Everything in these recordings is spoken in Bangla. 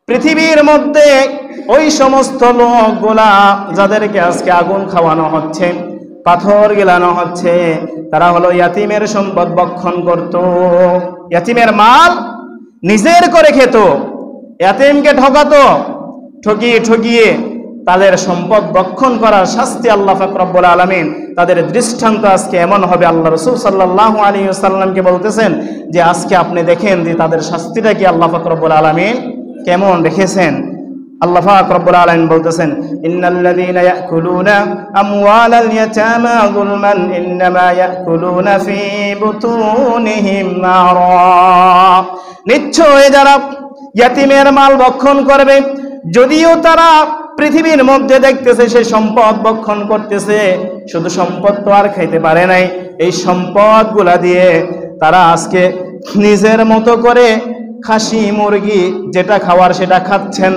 পৃথিবীর মধ্যে ওই সমস্ত লোকগুলা যাদেরকে আজকে আগুন খাওয়ানো হচ্ছে, পাথর গিলানো হচ্ছে, তারা হলো ইয়াতিমের সম্পদ ভক্ষণ করত, ইয়াতিমের মাল নিজের করে খেত, ইয়াতিমকে ঠকাতো, ঠকিয়ে ঠকিয়ে তাদের সম্পদ ভক্ষণ করার শাস্তি আল্লাহ পাক রব্বুল আলামিন তাদের দৃষ্টান্ত আজকে এমন হবে। আল্লাহ রাসূল সাল্লাল্লাহু আলাইহি ওয়াসাল্লামকে বলতেছেন যে আজকে আপনি দেখেন যে তাদের শাস্তিটা কি আল্লাহ পাক রব্বুল আলামিন কেমন রেখেছেন। আল্লাহ পাক রব্বুল আলামিন বলতেছেন, ইন্নাল্লাযীনা ইয়াকুলুনা আমওয়ালাল ইয়াতামা যুলমান ইন্নামা ইয়াকুলুনা ফী বুতুনিহিম নারা। নিশ্চয় যারা ইয়াতিমের মাল ভক্ষণ করবে, যদিও তারা পৃথিবীর মধ্যে দেখতেছে সে সম্পদ ভক্ষণ করতেছে, শুধু সম্পদ তো আর খাইতে পারে নাই, এই সম্পদগুলা দিয়ে তারা আজকে নিজের মতো করে খাসি মুরগি যেটা খাওয়ার সেটা খাচ্ছেন,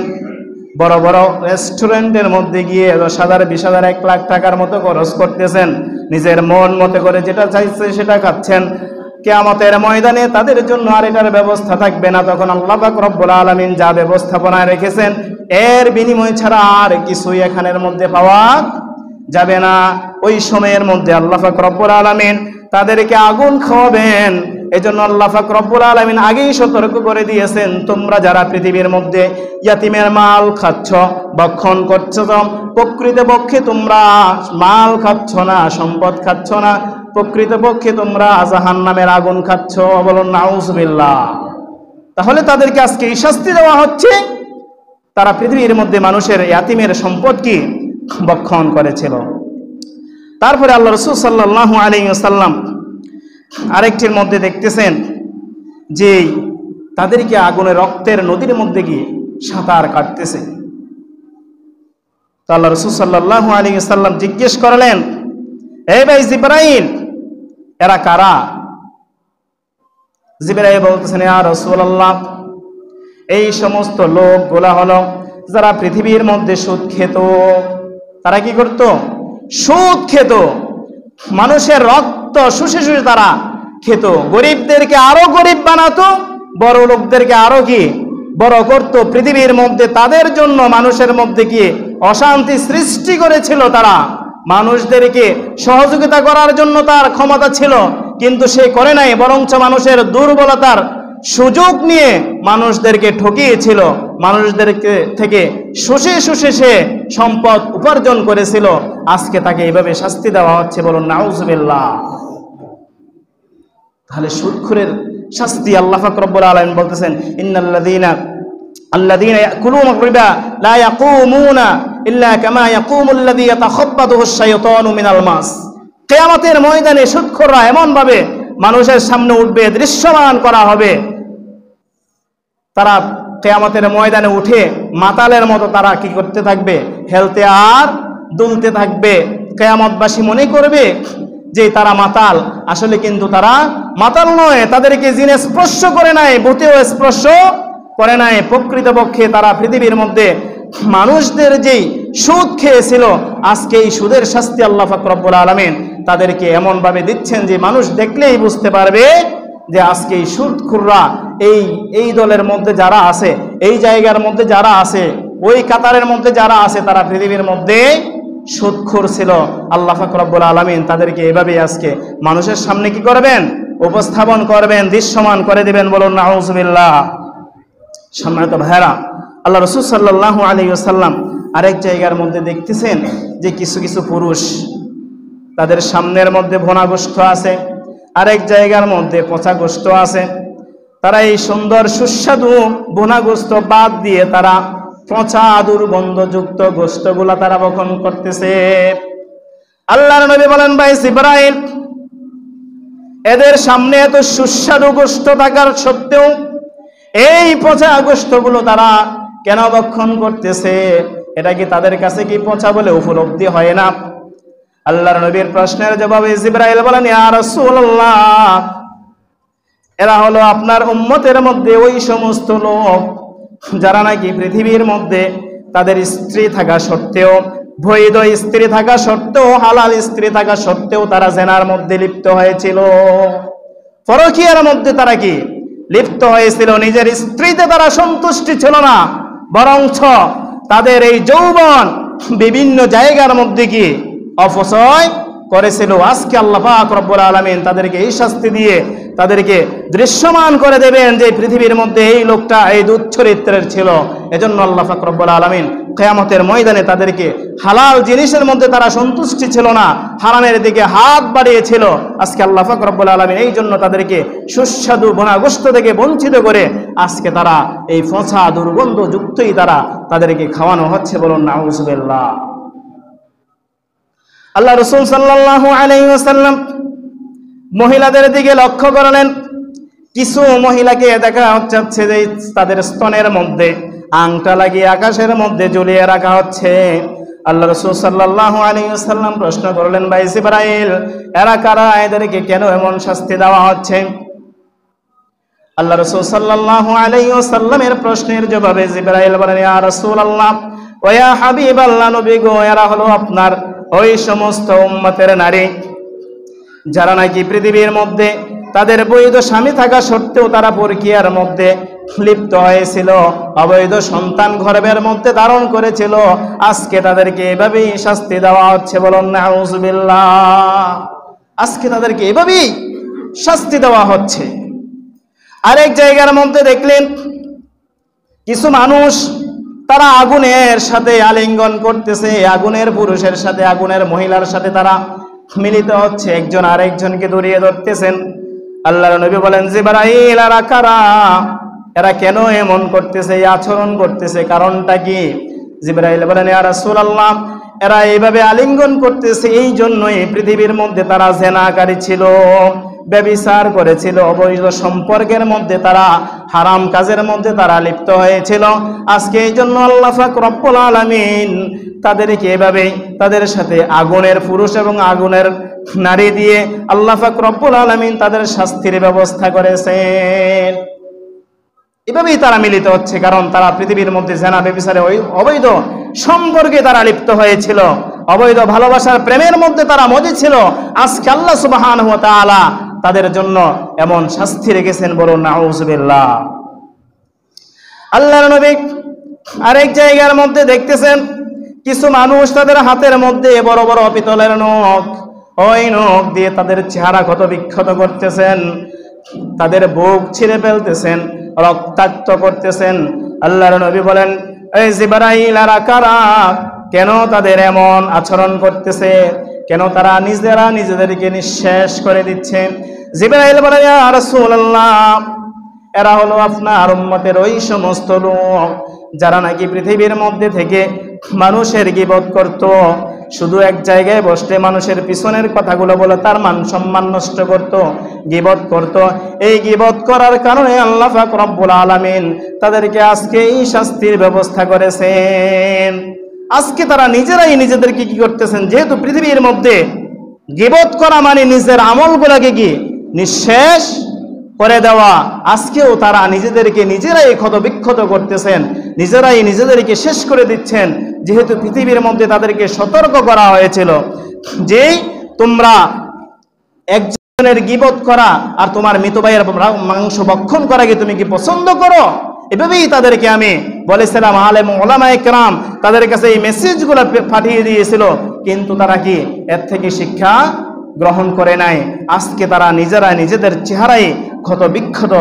বড় বড় রেস্টুরেন্টের মধ্যে গিয়ে 10,000, 20,000, 1 লাখ টাকার মতো খরচ করতেছেন, নিজের মন মতো করে যেটা চাইছে সেটা খাচ্ছেন। কিয়ামতের ময়দানে তাদের জন্য আর এটার ব্যবস্থা থাকবে না। তখন আল্লাহ পাক রব্বুল আলামিন যা ব্যবস্থাপনায় রেখেছেন এর বিনিময় ছাড়া আর কিছুই এখানের মধ্যে পাওয়া যাবে না। ওই সময়ের মধ্যে আল্লাহ পাক রব্বুল আলামিন তাদেরকে আগুন খাওয়াবেন। এজন্য আল্লাহ পাক রব্বুল আলামিন আগেই সতর্ক করে দিয়েছেন, তোমরা যারা পৃথিবীর মধ্যে ইয়াতিমের মাল খাচ্ছ, ভক্ষণ করছো, প্রকৃতপক্ষে তোমরা মাল খাচ্ছ না, সম্পদ খাচ্ছ না, প্রকৃতপক্ষে তোমরা জাহান্নামের আগুন খাচ্ছ। বলুন নাউজুবিল্লাহ। তাহলে তাদেরকে আজকে এই শাস্তি দেওয়া হচ্ছে, তারা পৃথিবীর মধ্যে মানুষের ইয়াতিমের সম্পদ কি ভক্ষণ করেছিল। তারপরে আল্লাহ রাসূল সাল্লাল্লাহু আলাইহি ওয়াসাল্লাম আরেকটির মধ্যে দেখতেছেন যে তাদেরকে আগুনের রক্তের নদীর মধ্যে গিয়ে সাঁতার কাটতেছে। তো আল্লাহ রাসূল সাল্লাল্লাহু আলাইহি ওয়াসাল্লাম জিজ্ঞেস করলেন, এই ভাই জিবরাইল, এরা কারা? জিবরাইল বলতেছেন, ইয়া রাসূলুল্লাহ, এই সমস্ত লোকগুলা হলো যারা পৃথিবীর মধ্যে সুদ খেত। তারা কি করত? সুদ খেত, মানুষের রক্ত শুষে শুষে তারা খেত, গরিবদেরকে আরো গরিব বানাতো, বড় লোকদেরকে আরো কি বড় করত। পৃথিবীর মধ্যে তাদের জন্য মানুষের মধ্যে কি অশান্তি সৃষ্টি করেছিল। তারা মানুষদেরকে সহযোগিতা করার জন্য তার ক্ষমতা ছিল, কিন্তু সে করে নাই, বরঞ্চ মানুষের দুর্বলতার সুযোগ নিয়ে মানুষদেরকে ঠকিয়েছিল, মানুষদেরকে থেকে শুষে শুষে সে সম্পদ উপার্জন করেছিল। আজকে তাকে এইভাবে শাস্তি দেওয়া হচ্ছে। বলুন নাউজুবিল্লাহ। তাহলে সুদখোরের শাস্তি আল্লাহ পাক রব্বুল আলামিন বলতেছেন, আল্লাযীনা ইয়াকুলুনা রিবা লা ইয়াকুমুনা ইল্লা কামা ইয়াকুমুল্লাযী ইয়াতাখাব্বাতুহু আশ-শাইতানু মিনাল মাস। কিয়ামতের ময়দানে সুদখোররা এমন ভাবে মানুষের সামনে উঠবে, দৃশ্যমান করা হবে। তারা কিয়ামতের ময়দানে উঠে মাতালের মতো তারা কি করতে থাকবে? হেলতে আর দুলতে থাকবে। কিয়ামতবাসী মনে করবে যে তারা মাতাল, আসলে কিন্তু তারা মাতাল নয়, তাদেরকে জিনে স্পর্শ করে নাই, ভূতেও স্পর্শ করে নাই। প্রকৃতপক্ষে তারা পৃথিবীর মধ্যে মানুষদের যেই সুদ খেয়েছিল, আজকে এই সুদের শাস্তি আল্লাহ পাক রব্বুল আলামিন তাদেরকে এমন ভাবে দিচ্ছেন যে মানুষ দেখলেই বুঝতে পারবে যে আজকে এই সুদখোররা এই দলের মধ্যে যারা আছে, এই জায়গার মধ্যে যারা আছে, ওই কাতারের মধ্যে যারা আছে, তারা পৃথিবীর মধ্যে সুদখোর ছিল। আল্লাহ পাক রব্বুল আলামিন তাদেরকে এভাবে আজকে মানুষের সামনে কি করবেন? উপস্থাপন করবেন, দৃশ্যমান করে দিবেন। বলুন নাউজুবিল্লাহ। সম্মানিত ভাইরা, আল্লাহ রাসূল সাল্লাল্লাহু আলাইহি ওয়াসাল্লাম আরেক জায়গার মধ্যে দেখতেছেন যে কিছু কিছু পুরুষ, তাদের সামনের মধ্যে ভোনা গোশত আছে, আরেক জায়গার মধ্যে পচা গোশত আছে। তারা এই সুন্দর সুস্বাদু ভোনা গোশত বাদ দিয়ে তারা পচা দুর্গন্ধযুক্ত গোশতগুলা তারা ভক্ষণ করতেছে। আল্লাহর নবী বলেন, ভাই জিবরাইল, এদের সামনে এত সুস্বাদু গোশত থাকার সত্ত্বেও এই পচা গোশতগুলো তারা কেন ভক্ষণ করতেছে? এটা কি তাদের কাছে কি পচা বলে উপলব্ধি হয় না? আল্লাহর নবীর প্রশ্নের জবাবে জিবরাইল বলেন, ইয়া রাসূলুল্লাহ, এরা হলো আপনার উম্মতের মধ্যে ওই সমস্ত লোক যারা নাকি পৃথিবীর মধ্যে তাদের স্ত্রী থাকা সত্ত্বেও, বৈধ স্ত্রী থাকা সত্ত্বেও, হালাল স্ত্রী থাকা সত্ত্বেও তারা জেনার মধ্যে লিপ্ত হয়েছিল, পরকীয়ার মধ্যে তারা কি লিপ্ত হয়েছিল, নিজের স্ত্রীতে তারা সন্তুষ্টি ছিল না, বরঞ্চ তাদের এই যৌবন বিভিন্ন জায়গার মধ্যে কি অপচয় করেছিল। আজকে আল্লাহ পাক রব্বুল আলামিন তাদেরকে এই শাস্তি দিয়ে তাদেরকে দৃশ্যমান করে দেবেন যে পৃথিবীর মধ্যে এই লোকটা এই দুচ্চরিত্রের ছিল। এজন্য আল্লাহ পাক রব্বুল আলামিন কিয়ামতের ময়দানে তাদেরকে হালাল জিনিসের মধ্যে তারা সন্তুষ্টি ছিল না, হারামের দিকে হাত বাড়িয়েছিল। আজকে আল্লাহ পাক রব্বুল আলামিন এই জন্য তাদেরকে সুস্বাদু ভোনাগোশত থেকে বঞ্চিত করে আজকে তারা এই পচা দুর্গন্ধ যুক্তই তাদেরকে খাওয়ানো হচ্ছে। বলুন নাউজুবিল্লাহ। আল্লাহ রাসূল সাল্লাল্লাহু আলাইহি ওয়াসাল্লাম মহিলাদের দিকে লক্ষ্য করলেন। কিছু মহিলাকে দেখা যাচ্ছে যে তাদের স্তনের মধ্যে আংটা লাগিয়ে আকাশের মধ্যে ঝুলিয়ে রাখা হচ্ছে। আল্লাহ রাসূল সাল্লাল্লাহু আলাইহি ওয়াসাল্লাম প্রশ্ন করলেন, ভাই জিবরাইল, এরা কারা? এদেরকে কেন এমন শাস্তি দেওয়া হচ্ছে? আল্লাহ রাসূল সাল্লাল্লাহু আলাইহি ওয়াসাল্লামের প্রশ্নের জবাবে জিবরাইল বলেন, ইয়া রাসূলুল্লাহ ওয়া ইয়া হাবিবাল্লাহ, নবী গো, এরা হলো আপনার ওই সমস্ত উম্মতের নারী যারা নাকি পৃথিবীর মধ্যে তাদের বৈধ স্বামী থাকা সত্ত্বেও তারা পরকীয়ার মধ্যে লিপ্ত হয়েছিল, অবৈধ সন্তান গর্ভের মধ্যে ধারণ করেছিল। আজকে তাদেরকে এভাবেই শাস্তি দেওয়া হচ্ছে। বলুন নাউজুবিল্লাহ। আজকে তাদেরকে এভাবেই শাস্তি দেওয়া হচ্ছে। আরেক জায়গার মধ্যে দেখলেন কিছু মানুষ তারা আগুনের সাথে আলিঙ্গন করতেছে, আগুনের পুরুষের সাথে আগুনের মহিলার সাথে তারা মিলিত হচ্ছে, একজন আরেকজনকে জড়িয়ে ধরতেছেন। আল্লাহর নবী বলেন, জিবরাইল, এরা কারা? এরা কেন এমন করতেছে, এই আচরণ করতেছে, কারণটা কি? জিবরাইল বলেন, ইয়া রাসূলুল্লাহ, এরা এইভাবে আলিঙ্গন করতেছে এই জন্যই পৃথিবীর মধ্যে তারা জেনাকারী ছিল, ব্যভিচার করেছিল, অবৈধ সম্পর্কের মধ্যে তারা হারাম কাজের মধ্যে তারা লিপ্ত হয়েছিল। আজকে এই জন্য আল্লাহ পাক রব্বুল আলামিন তাদেরকে এভাবে তাদের সাথে আগুনের পুরুষ এবং আগুনের নারী দিয়ে আল্লাহ পাক রব্বুল আলামিন তাদের শাস্তির ব্যবস্থা করেছেন। এভাবেই তারা মিলিত হচ্ছে, কারণ তারা পৃথিবীর মধ্যে জেনা ব্যভিচারে ওই অবৈধ সম্পর্কে তারা লিপ্ত হয়েছিল, অবৈধ ভালোবাসার প্রেমের মধ্যে তারা মজে ছিল। আজকে আল্লাহ সুবহানাহু ওয়া তাআলা তাদের জন্য এমন শাস্তি রেখেছেন। বলুন নাউজুবিল্লাহ। আল্লাহর নবী আরেক জায়গার মধ্যে দেখতেছেন কিছু মানুষ তাদের হাতের মধ্যে বড় বড় পিতলের নখ, ওই নখ দিয়ে তাদের চেহারা ক্ষত বিক্ষত করতেছেন, তাদের বুক ছিঁড়ে ফেলতেছেন, রক্তাক্ত করতেছেন। আল্লাহর নবী বলেন, এই জিবরাইল, এরা কারা? কেন তাদের এমন আচরণ করতেছে? কেন তারা নিজেরা নিজেদেরকে নিঃশেষ করে দিচ্ছে? জিবরাইল বলেন, ইয়া রাসূলুল্লাহ, এরা হলো আপনার উম্মতের ওই সমস্ত লোক যারা নাকি পৃথিবীর মধ্যে থেকে মানুষের গীবত করত, শুধু এক জায়গায় বসে মানুষের পিছনের কথাগুলো বলে তার মান সম্মান নষ্ট করত, গীবত করত। এই গীবত করার কারণে আল্লাহ পাক রব্বুল আলামিন তাদেরকে আজকে এই শাস্তির ব্যবস্থা করেছেন। আজকে তারা নিজেরাই নিজেদেরকে কি করতেছেন, যেহেতু পৃথিবীর মধ্যে গীবত করা মানে নিজের আমলগুলোকে কি নিঃশেষ করে দেওয়া, আজকেও তারা নিজেদেরকে নিজেরাই ক্ষত বিক্ষত করতেছেন, নিজেরাই নিজেদেরকে শেষ করে দিচ্ছেন। যেহেতু পৃথিবীর মধ্যে তাদেরকে সতর্ক করা হয়েছিল যে তোমরা একজনের গীবত করা আর তোমার মৃত ভাইয়ের মাংস ভক্ষণ করাকে তুমি কি পছন্দ করো? এভাবেই তাদেরকে আমি বলেছিলাম, আলেম ওলামায়ে কেরাম তাদের কাছে এই মেসেজগুলো পাঠিয়ে দিয়েছিল, কিন্তু তারা কি এর থেকে শিক্ষা গ্রহণ করে নাই। আজকে তারা নিজেরা নিজেদের চেহারায় ক্ষত বিক্ষত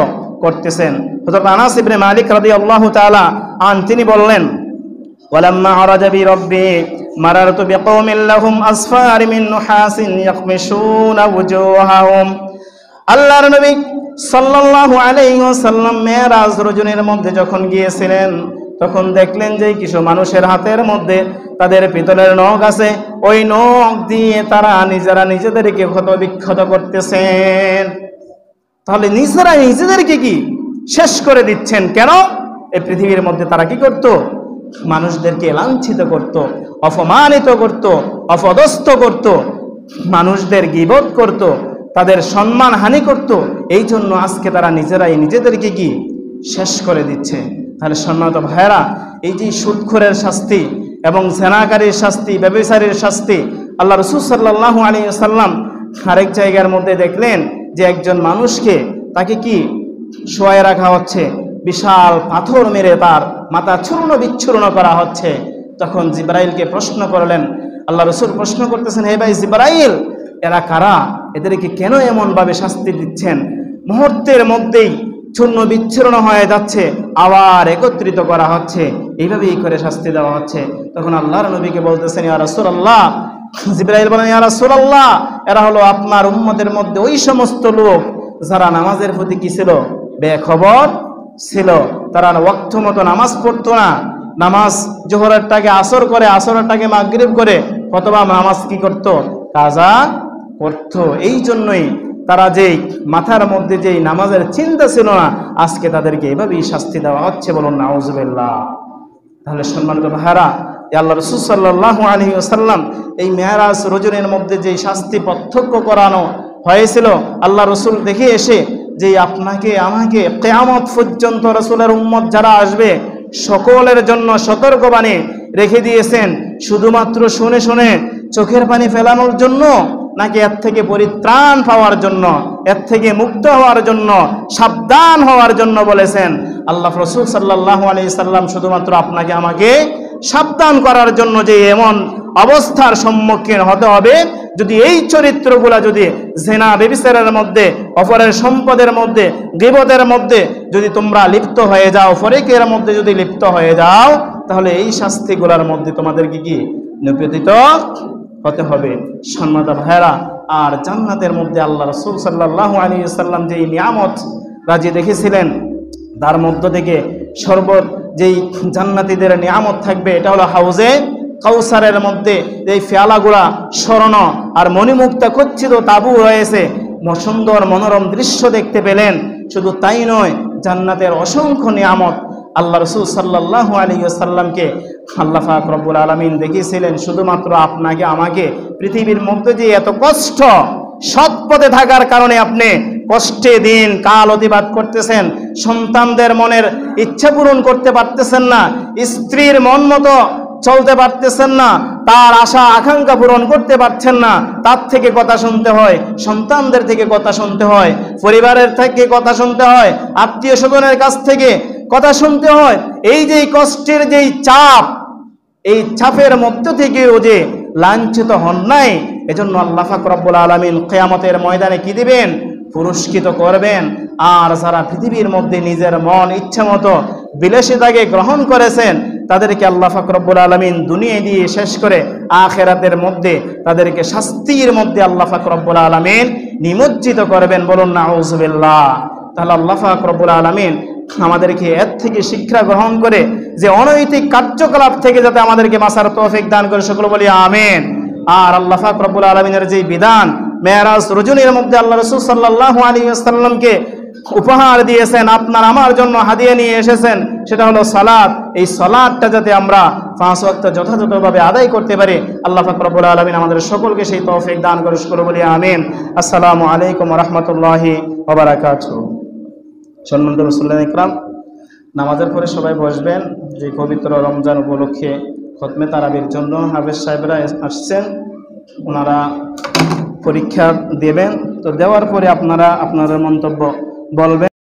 করতেছেন। হযরত আনাস ইবনে মালিক রাদিয়াল্লাহু তাআলা আন তিনি বললেন, ওয়ালাম্মা আরাজা বি রাব্বি মারারতু বিকওমিন লাহুম আসফার মিন নুহাসিন ইয়াকমিশুনা ওয়াজুহাহুম। আল্লাহর নবী সাল্লাল্লাহু আলাইহি ওয়াসাল্লাম মেরাজ রজনীর মধ্যে যখন গিয়েছিলেন তখন দেখলেন যে কিছু মানুষের হাতের মধ্যে তাদের পিতলের নখ আছে, ওই নখ দিয়ে তারা নিজেরা নিজেদেরকে ক্ষত বিক্ষত করতেছেন। তাহলে নিজেরা নিজেদেরকে কি শেষ করে দিচ্ছেন কেন? এই পৃথিবীর মধ্যে তারা কি করত? মানুষদেরকে লাঞ্ছিত করত, অপমানিত করত, অপদস্থ করত, মানুষদের গীবত করত, তাদের সম্মান হানি করত। এই জন্য আজকে তারা নিজেরাই নিজেদেরকে কি শেষ করে দিচ্ছে। তাহলে সম্মানিত ভাইয়েরা, এই যে সুদখোরের শাস্তি এবং জেনাকারীর শাস্তি, ব্যভিচারীর শাস্তি, আল্লাহ রাসূল সাল্লাল্লাহু আলাইহি ওয়াসাল্লাম আরেক জায়গার মধ্যে দেখলেন যে একজন মানুষকে তাকে কি শোয়ায় রাখা হচ্ছে, বিশাল পাথর মেরে তার মাথা চূর্ণ বিচ্ছূর্ণ করা হচ্ছে। তখন জিবরাইলকে প্রশ্ন করলেন, আল্লাহ রাসূল প্রশ্ন করতেছেন, হে ভাই জিবরাইল, এরা কারা? এদেরকে কেন এমন ভাবে শাস্তি দিচ্ছেন? মুহূর্তের মধ্যেই চূর্ণ বিচ্ছূর্ণ হয়ে যাচ্ছে, আবার একত্রিত করা হচ্ছে, এইভাবেই করে শাস্তি দেওয়া হচ্ছে। তখন আল্লাহর নবীকে বলতেছেন, ইয়া রাসূলুল্লাহ, জিবরাইল বলেন, ইয়া রাসূলুল্লাহ, এরা হলো আপনার উম্মতের মধ্যে ওই সমস্ত লোক যারা নামাজের প্রতি কি ছিল? বেখবর ছিল। তারা ওয়াক্ত মতো নামাজ পড়তো না, নামাজ জোহরেরটাকে আসর করে, আসরেরটাকে মাগরিব করে, অথবা নামাজ কি করত? কাজা করত। এই জন্যই তারা যেই মাথার মধ্যে যেই নামাজের চিন্তা ছিল না, আজকে তাদেরকে এভাবেই শাস্তি দেওয়া হচ্ছে। বলুন নাউজুবিল্লাহ। তাহলে সম্মানিত ভাইরা, আল্লাহ রাসূল সাল্লাল্লাহু আলাইহি ওয়াসাল্লাম এই মেরাজ রজনীর মধ্যে যেই শাস্তি প্রত্যক্ষ করানো হয়েছিল, আল্লাহ রাসূল দেখে এসে যে আপনাকে আমাকে কিয়ামত পর্যন্ত রাসূলের উম্মত যারা আসবে সকলের জন্য সতর্কবাণী রেখে দিয়েছেন। শুধুমাত্র শুনে শুনে চোখের পানি ফেলানোর জন্য, নাকি এর থেকে পরিত্রাণ পাওয়ার জন্য, এর থেকে মুক্ত হওয়ার জন্য, সাবধান হওয়ার জন্য বলেছেন? আল্লাহ রাসূল সাল্লাল্লাহু আলাইহি সাল্লাম শুধুমাত্র আপনাকে আমাকে সাবধান করার জন্য যে এমন অবস্থার সম্মুখীন হতে হবে, যদি এই চরিত্রগুলা যদি জিনা ব্যভিচারের মধ্যে, অপরের সম্পদের মধ্যে, গীবতের মধ্যে যদি তোমরা লিপ্ত হয়ে যাও, ফরিকের মধ্যে যদি লিপ্ত হয়ে যাও, তাহলে এই শাস্তিগুলোর মধ্যে তোমাদেরকে কি নিপতিত হতে হবে। সম্মানিত ভাইরা, আর জান্নাতের মধ্যে আল্লাহ রাসূল সাল্লাল্লাহু আলাইহি ওয়াসাল্লাম যে নিয়ামত রাজি দেখেছিলেন, তার মধ্য থেকে শরবত যেই জান্নাতীদের নিয়ামত থাকবে, এটা হলো হাউজে কাউসারের মধ্যে এই ফেয়ালাগুলা স্বর্ণ আর মণিমুক্তা খচিত তাবু রয়েছে, সুন্দর মনোরম দৃশ্য দেখতে পেলেন। শুধু তাই নয়, জান্নাতের অসংখ্য নিয়ামত আল্লাহ রাসূল সাল্লাল্লাহু আলাইহি ওয়াসাল্লামকে আল্লাহ পাক রব্বুল আলামিন দেখিয়েছিলেন। শুধুমাত্র আপনাকে আমাকে পৃথিবীর মধ্যে যে এত কষ্ট, সৎ পথে থাকার কারণে আপনি কষ্টে দিন কাল অতিবাদ করতেছেন, সন্তানদের মনের ইচ্ছা পূরণ করতে পারতেছেন না, স্ত্রীর মন মতো চলতে পারতেছেন না, তার আশা আকাঙ্ক্ষা পূরণ করতে পারছেন না, তার থেকে কথা শুনতে হয়, সন্তানদের থেকে কথা শুনতে হয়, পরিবারের থেকে কথা শুনতে হয়, আত্মীয় স্বজনের কাছ থেকে কথা শুনতে হয়। এই যে কষ্টের যেই চাপ, এই চাপের মধ্য থেকেও যে লাঞ্ছিত হন নাই, এজন্য আল্লাহ পাক রব্বুল আলামিন কিয়ামতের ময়দানে কি দিবেন? পুরস্কৃত করবেন। আর যারা পৃথিবীর মধ্যে নিজের মন ইচ্ছা মতো বিলাসিতাকে গ্রহণ করেছেন, তাদেরকে আল্লাহ পাক রব্বুল আলামিন দুনিয়া দিয়ে শেষ করে আখিরাতের মধ্যে তাদেরকে শাস্তির মধ্যে আল্লাহ পাক রব্বুল আলামিন নিমজ্জিত করবেন। বলুন নাউজুবিল্লাহ। তাহলে আল্লাহ পাক রব্বুল আলামিন আমাদেরকে এর থেকে শিক্ষা গ্রহণ করে যে অনৈতিক কার্যকলাপ থেকে যাতে আমাদেরকে বাঁচার তৌফিক দান করে, সকলে বলি আমিন। আর আল্লাহ পাক রব্বুল আলামিনের যে বিধান মেরাজ রজনীর মধ্যে আল্লাহ রাসূল সাল্লাল্লাহু আলাইহি ওয়াসাল্লামকে উপহার দিয়েছেন, আপনার আমার জন্য হাদিয়া নিয়ে এসেছেন, সেটা হলো সালাত। এই সালাতটা যাতে আমরা 5 ওয়াক্ত যথাযথভাবে আদায় করতে পারি, আল্লাহ পাক রব্বুল আলামিন আমাদের সকলকে সেই তৌফিক দান করে, সকলে বলি আমিন। আসসালামু আলাইকুম ওয়া রাহমাতুল্লাহি ওয়া বারাকাতুহু। সম্মানিত মুসল্লিন ইকরাম, নামাজের পরে সবাই বসবেন। যে পবিত্র রমজান উপলক্ষে খতমে তারাবির জন্য হাফেজ সাহেবরা আসছেন, ওনারা পরীক্ষা দেবেন। তো দেওয়ার পরে আপনারা আপনাদের মন্তব্য বলবেন।